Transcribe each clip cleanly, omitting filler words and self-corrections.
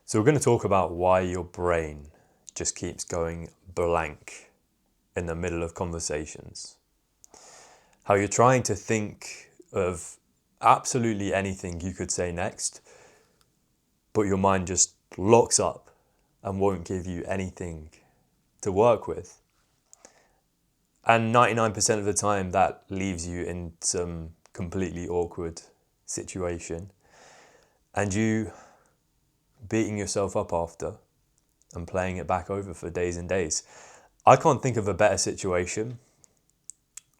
So we're going to talk about why your brain just keeps going blank in the middle of conversations. How you're trying to think of absolutely anything you could say next, but your mind just locks up and won't give you anything to work with. And 99% of the time that leaves you in some completely awkward situation. And you beating yourself up after and playing it back over for days and days. I can't think of a better situation,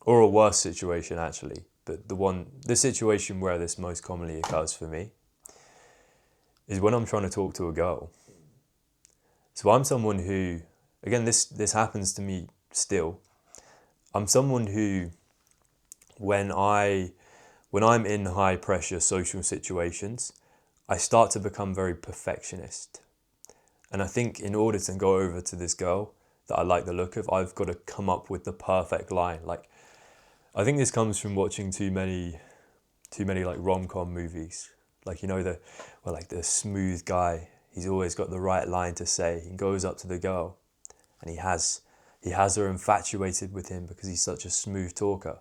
or a worse situation actually, but the situation where this most commonly occurs for me is when I'm trying to talk to a girl. So I'm someone who, again, this happens to me still. I'm someone who, when I'm in high pressure social situations, I start to become very perfectionist. And I think in order to go over to this girl that I like the look of, I've got to come up with the perfect line. Like, I think this comes from watching too many like rom-com movies. Like, the smooth guy, he's always got the right line to say. He goes up to the girl and he has her infatuated with him because he's such a smooth talker.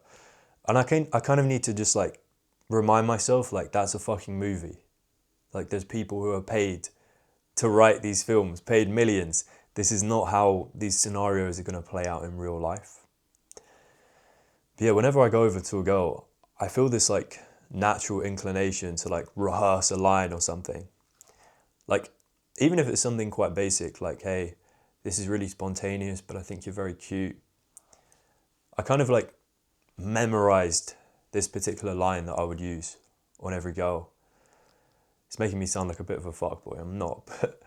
And I kind of need to just like remind myself, like, that's a fucking movie. Like, there's people who are paid to write these films, paid millions. This is not how these scenarios are going to play out in real life. But yeah, whenever I go over to a girl, I feel this like natural inclination to like rehearse a line or something. Like, even if it's something quite basic, like, hey, this is really spontaneous, but I think you're very cute. I kind of like memorized this particular line that I would use on every girl. It's making me sound like a bit of a fuckboy. I'm not, but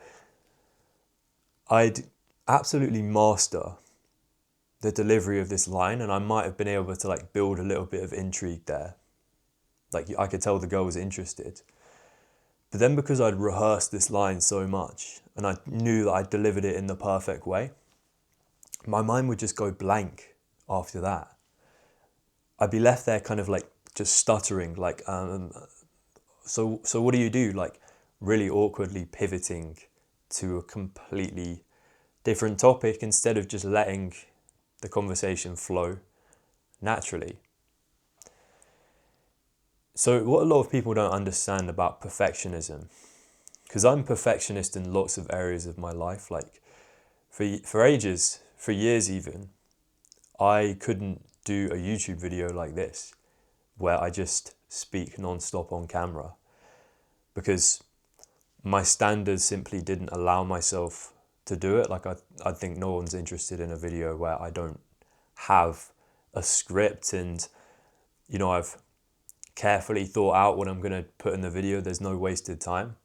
I'd absolutely master the delivery of this line, and I might have been able to like build a little bit of intrigue there. Like, I could tell the girl was interested. But then because I'd rehearsed this line so much and I knew that I delivered it in the perfect way, my mind would just go blank after that. I'd be left there kind of like just stuttering, like, so what do? Like, really awkwardly pivoting to a completely different topic instead of just letting the conversation flow naturally. So what a lot of people don't understand about perfectionism, because I'm perfectionist in lots of areas of my life, like for ages, for years even, I couldn't do a YouTube video like this, where I just speak non-stop on camera, because my standards simply didn't allow myself to do it. Like, I think no one's interested in a video where I don't have a script and, I've carefully thought out what I'm going to put in the video. There's no wasted time.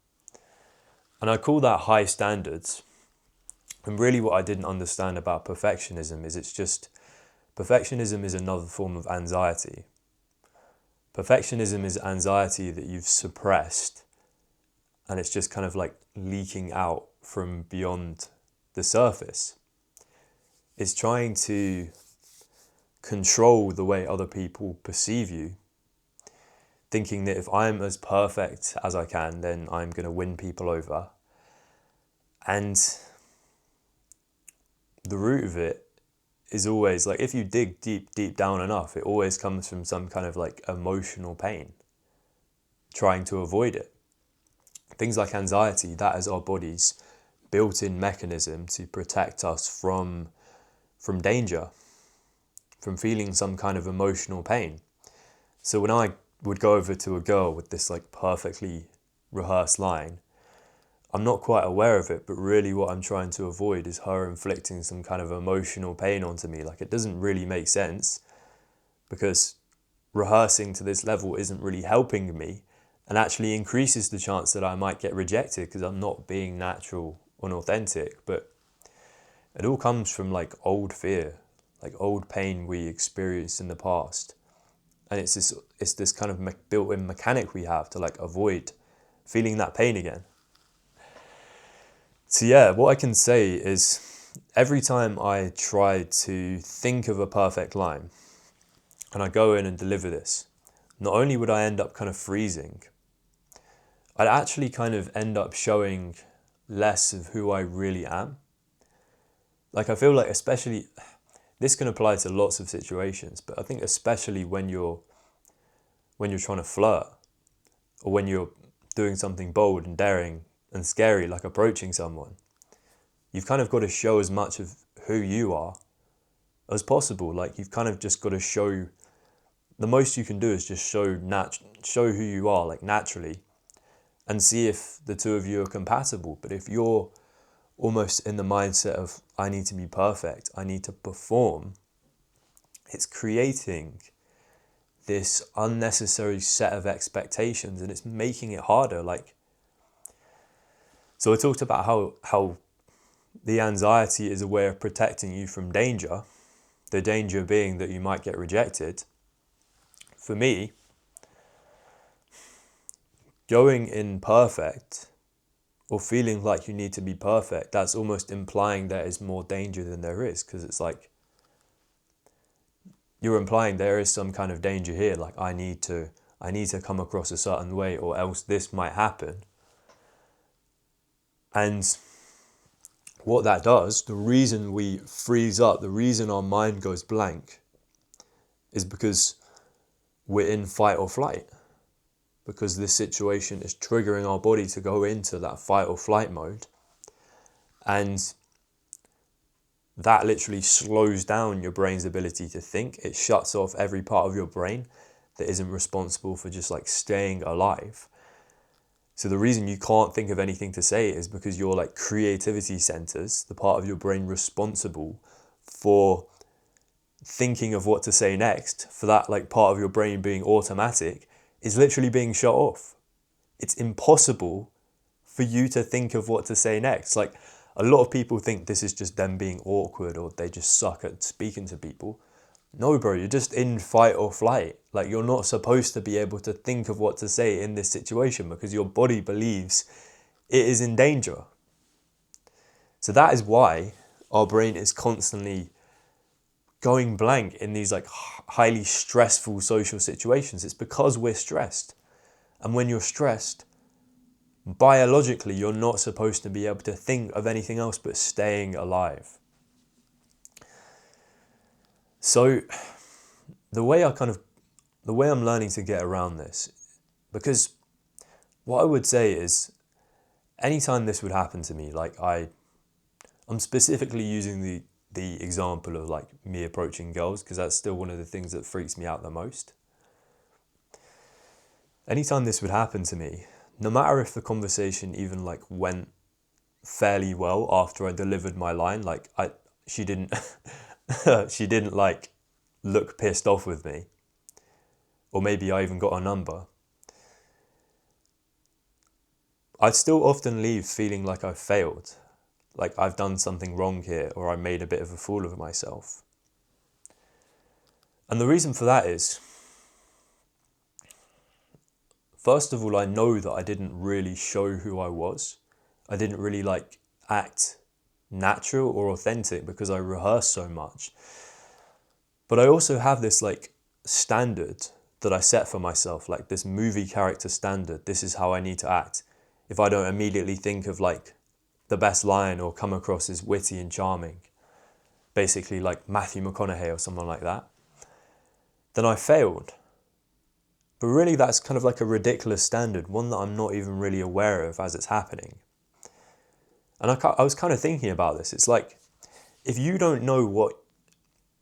And I call that high standards. And really what I didn't understand about perfectionism is perfectionism is another form of anxiety. Perfectionism is anxiety that you've suppressed, and it's just kind of like leaking out from beyond the surface. It's trying to control the way other people perceive you, thinking that if I'm as perfect as I can, then I'm going to win people over. And the root of it is always, like, if you dig deep down enough, it always comes from some kind of like emotional pain, trying to avoid it. Things like anxiety, that is our body's built-in mechanism to protect us from danger, from feeling some kind of emotional pain. So when I would go over to a girl with this like perfectly rehearsed line, I'm not quite aware of it, but really what I'm trying to avoid is her inflicting some kind of emotional pain onto me. Like, it doesn't really make sense, because rehearsing to this level isn't really helping me, and actually increases the chance that I might get rejected because I'm not being natural and authentic. But it all comes from like old fear, like old pain we experienced in the past. And it's this kind of built-in mechanic we have to like avoid feeling that pain again. So yeah, what I can say is, every time I try to think of a perfect line and I go in and deliver this, not only would I end up kind of freezing, I'd actually kind of end up showing less of who I really am. Like I feel like especially, this can apply to lots of situations, but I think especially when you're trying to flirt, or when you're doing something bold and daring and scary, like approaching someone, you've kind of got to show as much of who you are as possible. Like you've kind of just got to show, the most you can do is just show who you are, like naturally, and see if the two of you are compatible. But if you're almost in the mindset of, I need to be perfect, I need to perform, it's creating this unnecessary set of expectations, and it's making it harder. Like, so I talked about how the anxiety is a way of protecting you from danger, the danger being that you might get rejected. For me, going in perfect or feeling like you need to be perfect, that's almost implying there is more danger than there is, because it's like you're implying there is some kind of danger here, like I need to come across a certain way or else this might happen. And what that does, the reason we freeze up, the reason our mind goes blank, is because we're in fight or flight. Because this situation is triggering our body to go into that fight or flight mode. And that literally slows down your brain's ability to think. It shuts off every part of your brain that isn't responsible for just like staying alive. So the reason you can't think of anything to say is because your like creativity centers, the part of your brain responsible for thinking of what to say next, for that like part of your brain being automatic, is literally being shut off. It's impossible for you to think of what to say next. Like, a lot of people think this is just them being awkward or they just suck at speaking to people. No, bro, you're just in fight or flight. Like, you're not supposed to be able to think of what to say in this situation because your body believes it is in danger. So that is why our brain is constantly going blank in these like highly stressful social situations. It's because we're stressed. And when you're stressed, biologically, you're not supposed to be able to think of anything else but staying alive. So the way I'm learning to get around this, because what I would say is, anytime this would happen to me, like I'm specifically using the example of like me approaching girls, because that's still one of the things that freaks me out the most. Anytime this would happen to me, no matter if the conversation even like went fairly well after I delivered my line, like she didn't she didn't like look pissed off with me, or maybe I even got a number, I'd still often leave feeling like I've failed, like I've done something wrong here, or I made a bit of a fool of myself. And the reason for that is, first of all, I know that I didn't really show who I was. I didn't really like act natural or authentic because I rehearsed so much. But I also have this like standard that I set for myself, like this movie character standard. This is how I need to act. If I don't immediately think of like the best line or come across as witty and charming, basically like Matthew McConaughey or someone like that, then I failed. But really that's kind of like a ridiculous standard, one that I'm not even really aware of as it's happening. And I was kind of thinking about this. It's like, if you don't know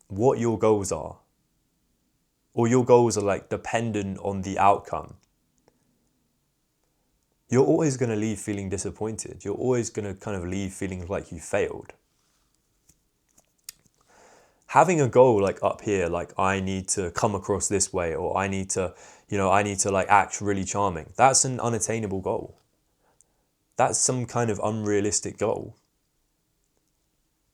what your goals are, or your goals are like dependent on the outcome, you're always going to leave feeling disappointed. You're always going to kind of leave feeling like you failed. Having a goal like up here, like I need to come across this way, or I need to like act really charming, that's an unattainable goal. That's some kind of unrealistic goal.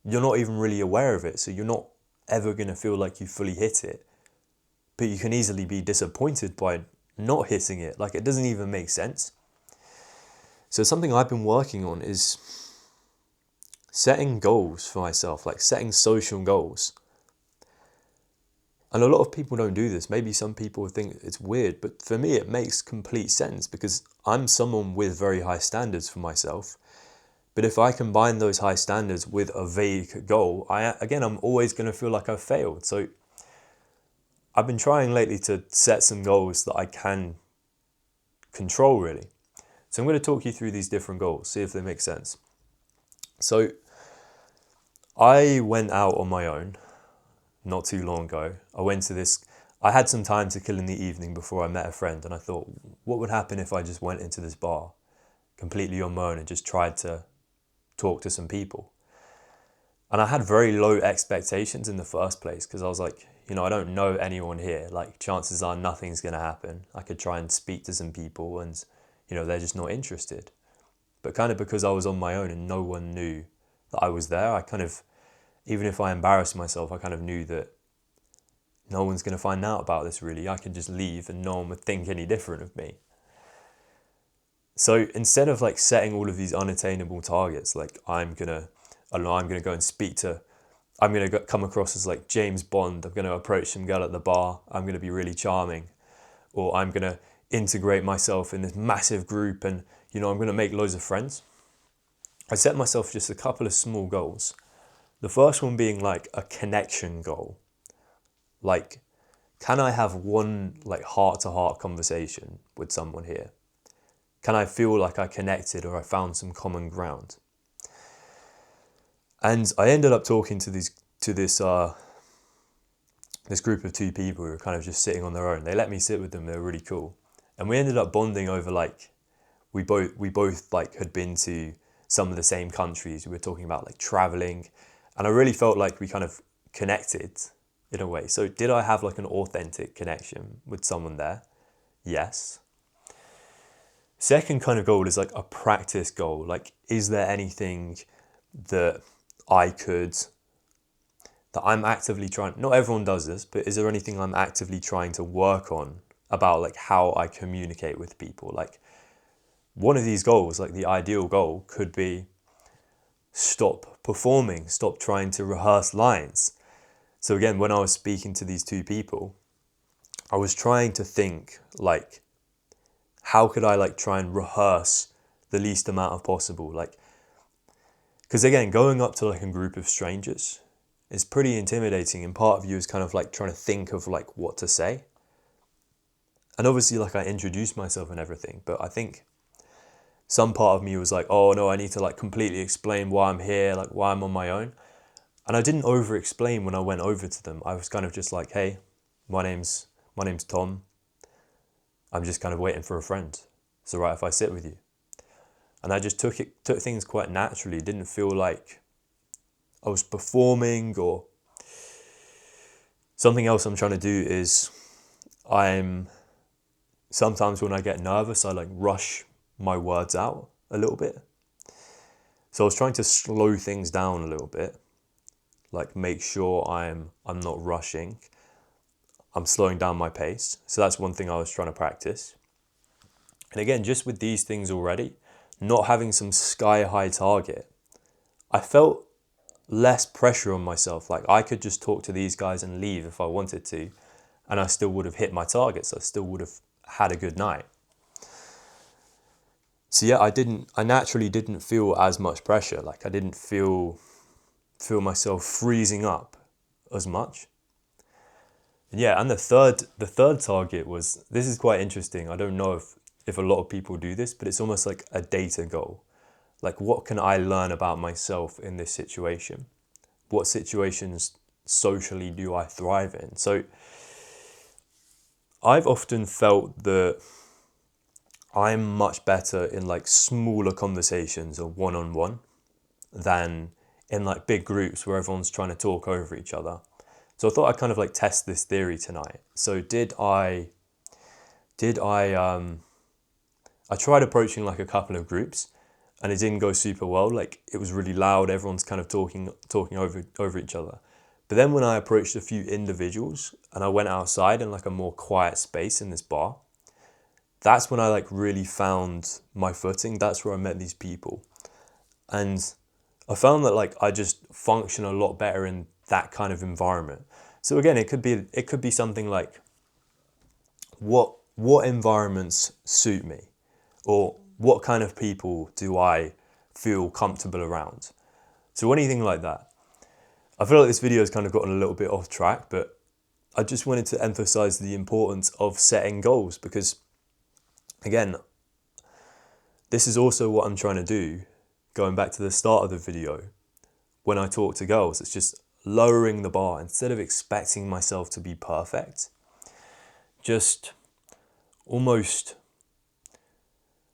You're not even really aware of it, so you're not ever going to feel like you fully hit it. But you can easily be disappointed by not hitting it. Like, it doesn't even make sense. So something I've been working on is setting goals for myself, like setting social goals. And a lot of people don't do this. Maybe some people think it's weird, but for me it makes complete sense, because I'm someone with very high standards for myself. But if I combine those high standards with a vague goal, I'm always going to feel like I've failed. So I've been trying lately to set some goals that I can control, really. So I'm going to talk you through these different goals, see if they make sense. So I went out on my own not too long ago. I had some time to kill in the evening before I met a friend, and I thought, what would happen if I just went into this bar completely on my own and just tried to talk to some people? And I had very low expectations in the first place, because I was like, I don't know anyone here. Like, chances are nothing's going to happen. I could try and speak to some people and, they're just not interested. But kind of because I was on my own and no one knew that I was there, I kind of, even if I embarrassed myself, I kind of knew that no one's going to find out about this, really. I could just leave and no one would think any different of me. So instead of like setting all of these unattainable targets, like I'm going to go and I'm going to come across as like James Bond. I'm going to approach some girl at the bar. I'm going to be really charming. Or I'm going to integrate myself in this massive group and, I'm going to make loads of friends. I set myself just a couple of small goals. The first one being like a connection goal. Like, can I have one like heart-to-heart conversation with someone here? Can I feel like I connected or I found some common ground? And I ended up talking to this group of two people who were kind of just sitting on their own. They let me sit with them. They were really cool. And we ended up bonding over like, we both like had been to some of the same countries. We were talking about like traveling, and I really felt like we kind of connected in a way. So did I have like an authentic connection with someone there? Yes. Second kind of goal is like a practice goal. Like, is there anything that I'm actively trying, not everyone does this, but is there anything I'm actively trying to work on about like how I communicate with people? Like, one of these goals, like the ideal goal, could be stop performing, stop trying to rehearse lines. So again, when I was speaking to these two people, I was trying to think like, how could I like try and rehearse the least amount of possible? Like, because again, going up to like a group of strangers is pretty intimidating, and part of you is kind of like trying to think of like what to say. And obviously like I introduced myself and everything, but I think some part of me was like, oh no, I need to like completely explain why I'm here, like why I'm on my own. And I didn't over explain when I went over to them. I was kind of just like, hey, my name's Tom. I'm just kind of waiting for a friend. It's all right if I sit with you. And I just took things quite naturally. It didn't feel like I was performing or something else I'm trying to do is sometimes when I get nervous, I like rush my words out a little bit. So I was trying to slow things down a little bit, like make sure I'm not rushing. I'm slowing down my pace. So that's one thing I was trying to practice. And again, just with these things already, not having some sky high target, I felt less pressure on myself. Like I could just talk to these guys and leave if I wanted to, and I still would have hit my targets. I still would have had a good night. So yeah, I naturally didn't feel as much pressure. Like I didn't feel myself freezing up as much. And yeah, and the third target was, this is quite interesting. I don't know if a lot of people do this, but it's almost like a data goal. Like, what can I learn about myself in this situation? What situations socially do I thrive in? So I've often felt that I'm much better in like smaller conversations or one-on-one than in like big groups where everyone's trying to talk over each other. So I thought I'd kind of like test this theory tonight. So I tried approaching like a couple of groups, and it didn't go super well. Like it was really loud. Everyone's kind of talking over each other. But then when I approached a few individuals and I went outside in like a more quiet space in this bar, that's when I like really found my footing. That's where I met these people. And I found that like I just function a lot better in that kind of environment. So again, it could be something like what environments suit me, or what kind of people do I feel comfortable around. So anything like that. I feel like this video has kind of gotten a little bit off track, but I just wanted to emphasize the importance of setting goals because, again, this is also what I'm trying to do, going back to the start of the video, when I talk to girls. It's just lowering the bar. Instead of expecting myself to be perfect, just almost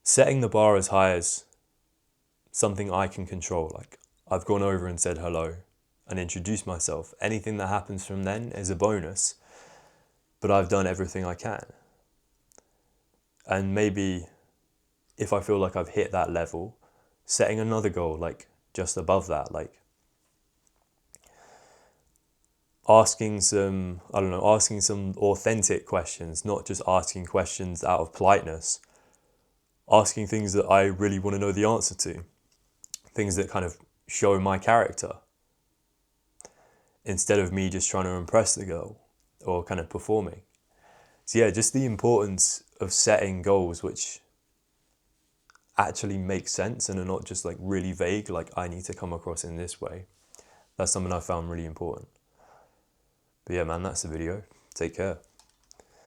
setting the bar as high as something I can control. Like, I've gone over and said hello and introduced myself. Anything that happens from then is a bonus, but I've done everything I can. And maybe if I feel like I've hit that level, setting another goal like just above that, like asking some authentic questions, not just asking questions out of politeness, asking things that I really want to know the answer to, things that kind of show my character, instead of me just trying to impress the girl or kind of performing. So yeah, just the importance of setting goals which actually make sense and are not just like really vague, like I need to come across in this way. That's something I found really important. But yeah, man, that's the video. Take care.